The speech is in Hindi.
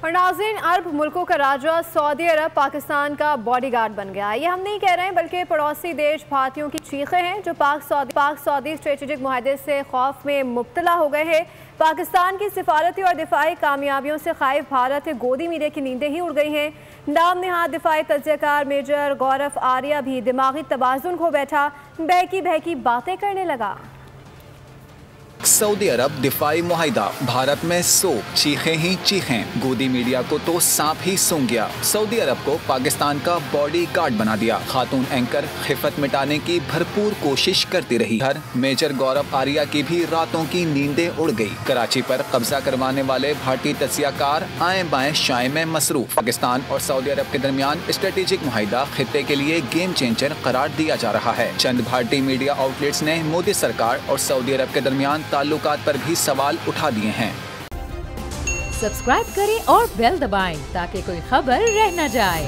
और नाज़रीन, अरब मुल्कों का राजा सऊदी अरब पाकिस्तान का बॉडीगार्ड बन गया है। ये हम नहीं कह रहे हैं बल्कि पड़ोसी देश भारतीयों की चीखें हैं जो पाक सऊदी स्ट्रेटेजिक मुआहदे से खौफ में मुब्तला हो गए हैं। पाकिस्तान की सिफारती और दिफाई कामयाबियों से खाइफ भारत गोदी मीरे की नींदें ही उड़ गई हैं। नाम निहाद दिफाई तज्ज़ियाकार मेजर गौरव आर्या भी दिमागी तवाज़ुन खो बैठा, बहकी बहकी बातें करने लगा। सऊदी अरब दिफाई मुआहिदा, भारत में सो चीखें ही चीखें। गोदी मीडिया को तो सांप ही सूंघ गया। सऊदी अरब को पाकिस्तान का बॉडी गार्ड बना दिया। खातून एंकर खिफत मिटाने की भरपूर कोशिश करती रही। हर मेजर गौरव आर्या की भी रातों की नींदें उड़ गई। कराची पर कब्जा करवाने वाले भारतीय तज्ज़ियाकार आए बाएं शाये में मसरूफ। पाकिस्तान और सऊदी अरब के दरमियान स्ट्रेटेजिक मुआहिदा खित्ते के लिए गेम चेंजर करार दिया जा रहा है। चंद भारतीय मीडिया आउटलेट्स ने मोदी सरकार और सऊदी अरब के दरमियान ताल्लुकात पर भी सवाल उठा दिए हैं। सब्सक्राइब करें और बेल दबाएं ताकि कोई खबर रह न जाए।